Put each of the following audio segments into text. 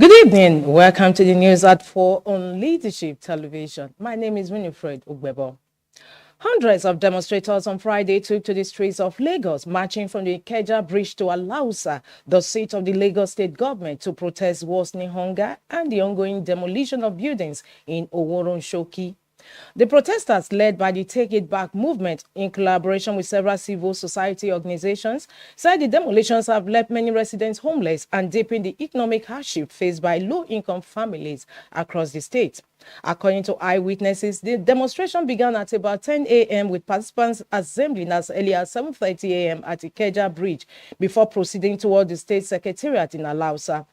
Good evening. Welcome to the news at 4 on Leadership Television. My name is Winifred Ugbebo. Hundreds of demonstrators on Friday took to the streets of Lagos, marching from the Ikeja Bridge to Alausa, the seat of the Lagos state government, to protest worsening hunger and the ongoing demolition of buildings in Oworonshoki. The protesters, led by the Take It Back movement in collaboration with several civil society organizations, said the demolitions have left many residents homeless and deepened the economic hardship faced by low-income families across the state. According to eyewitnesses, the demonstration began at about 10 a.m. with participants assembling as early as 7:30 a.m. at Ikeja Bridge before proceeding toward the state secretariat in Alausa.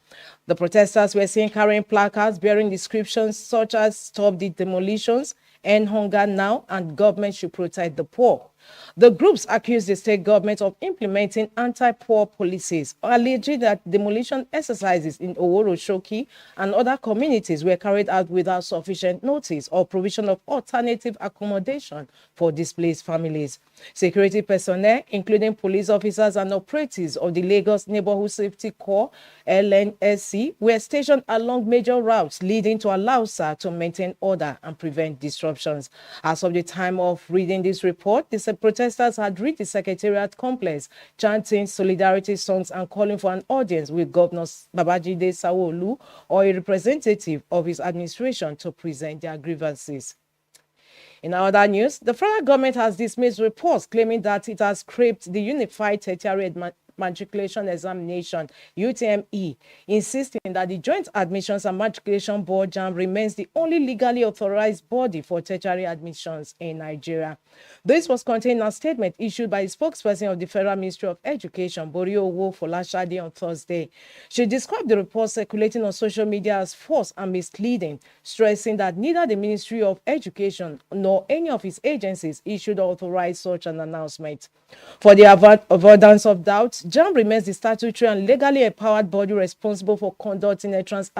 The protesters were seen carrying placards bearing descriptions such as "Stop the demolitions," "End hunger now," and "Government should protect the poor." The groups accused the state government of implementing anti-poor policies, alleging that demolition exercises in Oworoshoki and other communities were carried out without sufficient notice or provision of alternative accommodation for displaced families. Security personnel, including police officers and operatives of the Lagos Neighborhood Safety Corps (LNSC), were stationed along major routes leading to Alausa to maintain order and prevent disruptions. As of the time of reading this report, the protesters had reached the Secretariat complex, chanting solidarity songs and calling for an audience with Governor Babajide Sanwo-Olu or a representative of his administration to present their grievances. In other news, the federal government has dismissed reports claiming that it has scrapped the Unified Tertiary Matriculation Examination (UTME), insisting that the Joint Admissions and Matriculation Board (JAMB) remains the only legally authorized body for tertiary admissions in Nigeria. This was contained in a statement issued by the spokesperson of the Federal Ministry of Education, Boriowo Folashade, on Thursday. She described the report circulating on social media as false and misleading, stressing that neither the Ministry of Education nor any of its agencies issued or authorized such an announcement. For the avoidance of doubt, JAMB remains the statutory and legally empowered body responsible for conducting entrance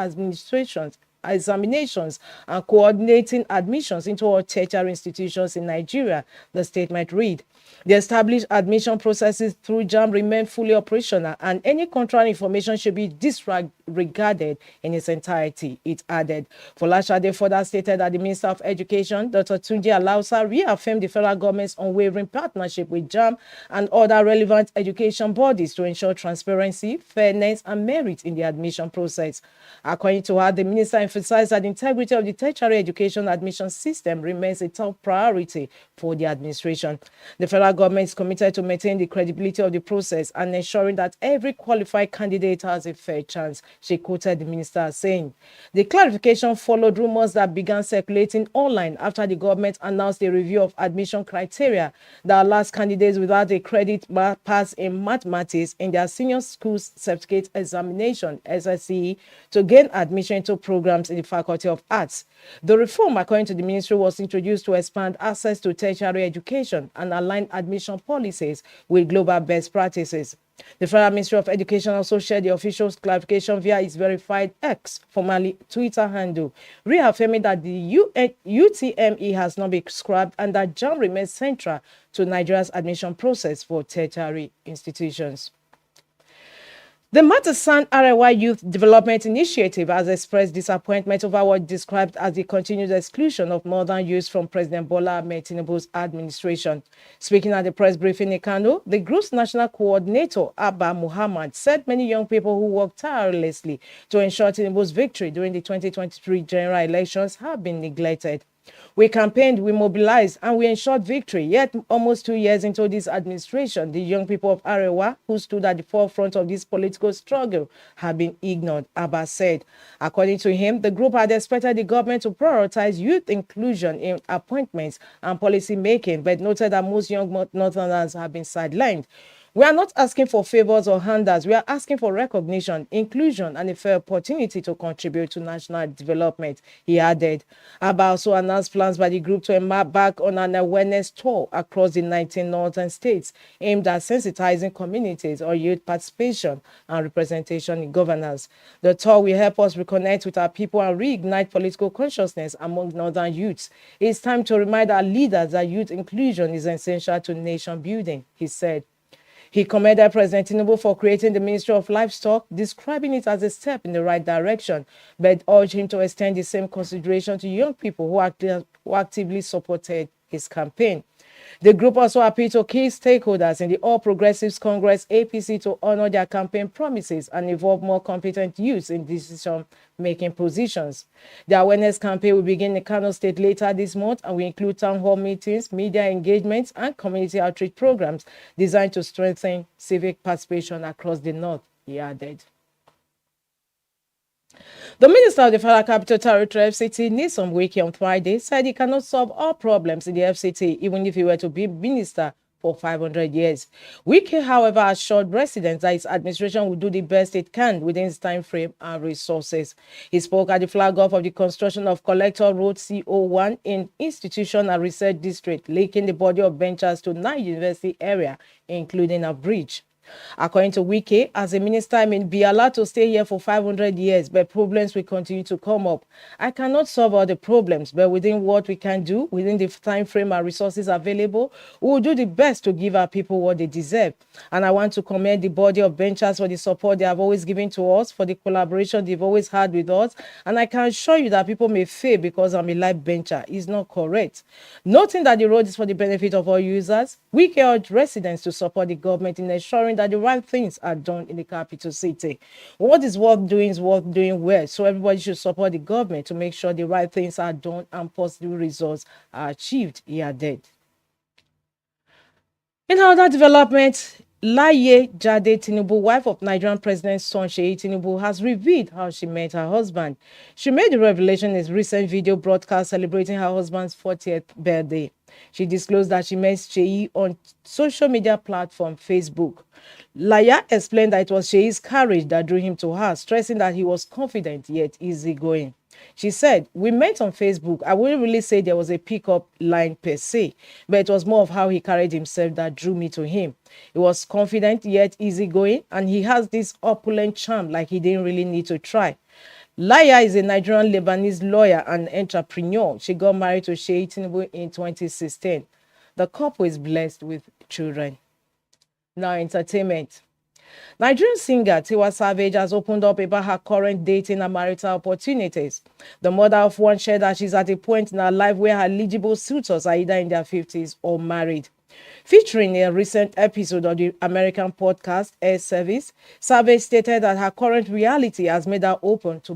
examinations and coordinating admissions into all tertiary institutions in Nigeria, the statement read. The established admission processes through JAMB remain fully operational, and any contrary information should be disregarded in its entirety, it added. Folashade further stated that the Minister of Education, Dr. Tunji Alausa, reaffirmed the federal government's unwavering partnership with JAMB and other relevant education bodies to ensure transparency, fairness, and merit in the admission process. According to her, the minister emphasized that the integrity of the tertiary education admission system remains a top priority for the administration. The federal government is committed to maintain the credibility of the process and ensuring that every qualified candidate has a fair chance, she quoted the minister as saying. The clarification followed rumors that began circulating online after the government announced a review of admission criteria that allows candidates without a credit pass in mathematics in their senior school certificate examination (SSCE) to gain admission into programs in the Faculty of Arts. The reform, according to the ministry, was introduced to expand access to tertiary education and align admission policies with global best practices. The Federal Ministry of Education also shared the official clarification via its verified X, formerly Twitter handle, reaffirming that the UTME has not been scrapped and that JAMB remains central to Nigeria's admission process for tertiary institutions. The Matasan Arewa Youth Development Initiative has expressed disappointment over what described as the continued exclusion of northern youths from President Bola Ahmed Tinubu's administration. Speaking at the press briefing in Kano, the group's national coordinator, Abba Muhammad, said many young people who worked tirelessly to ensure Tinubu's victory during the 2023 general elections have been neglected. We campaigned, we mobilized, and we ensured victory. Yet, almost 2 years into this administration, the young people of Arewa, who stood at the forefront of this political struggle, have been ignored, Abba said. According to him, the group had expected the government to prioritize youth inclusion in appointments and policy making, but noted that most young Northerners have been sidelined. We are not asking for favors or handouts. We are asking for recognition, inclusion, and a fair opportunity to contribute to national development, he added. Abba also announced plans by the group to embark on an awareness tour across the 19 northern states aimed at sensitizing communities on youth participation and representation in governance. The tour will help us reconnect with our people and reignite political consciousness among northern youths. It's time to remind our leaders that youth inclusion is essential to nation building, he said. He commended President Tinubu for creating the Ministry of Livestock, describing it as a step in the right direction, but urged him to extend the same consideration to young people who actively supported his campaign. The group also appealed to key stakeholders in the All Progressives Congress (APC) to honor their campaign promises and involve more competent youths in decision-making positions. The awareness campaign will begin in Kano State later this month and will include town hall meetings, media engagements, and community outreach programs designed to strengthen civic participation across the North, he added. The Minister of the Federal Capital Territory (FCT), Nyesom Wike, on Friday said he cannot solve all problems in the FCT even if he were to be minister for 500 years. Wike, however, assured residents that his administration will do the best it can within its time frame and resources. He spoke at the flag off of the construction of Collector Road CO1 in Institution and Research District, linking the body of benches to 9 university area, including a bridge. According to Wike, as a minister, I may be allowed to stay here for 500 years, but problems will continue to come up. I cannot solve all the problems, but within what we can do, within the time frame and resources available, we will do the best to give our people what they deserve. And I want to commend the body of benchers for the support they have always given to us, for the collaboration they've always had with us. And I can assure you that people may fail because I'm a live bencher is not correct. Noting that the road is for the benefit of all users, Wike urged residents to support the government in ensuring that the right things are done in the capital city. What is worth doing is worth doing well, so everybody should support the government to make sure the right things are done and positive results are achieved, he added. In other developments, Laye Jade Tinubu, wife of Nigerian President Son Seyi Tinubu, has revealed how she met her husband. She made the revelation in a recent video broadcast celebrating her husband's 40th birthday. She disclosed that she met Seyi on social media platform Facebook. Laye explained that it was Seyi's courage that drew him to her, stressing that he was confident yet easygoing. She said, "We met on Facebook. I wouldn't really say there was a pickup line per se, but it was more of how he carried himself that drew me to him. He was confident yet easygoing, and he has this opulent charm like he didn't really need to try." Laye is a Nigerian Lebanese lawyer and entrepreneur. She got married to Seyi Tinubu in 2016. The couple is blessed with children. Now, entertainment. Nigerian singer Tiwa Savage has opened up about her current dating and marital opportunities. The mother of one shared that she's at a point in her life where her eligible suitors are either in their 50s or married. Featuring a recent episode of the American podcast Air Service, Savage stated that her current reality has made her open to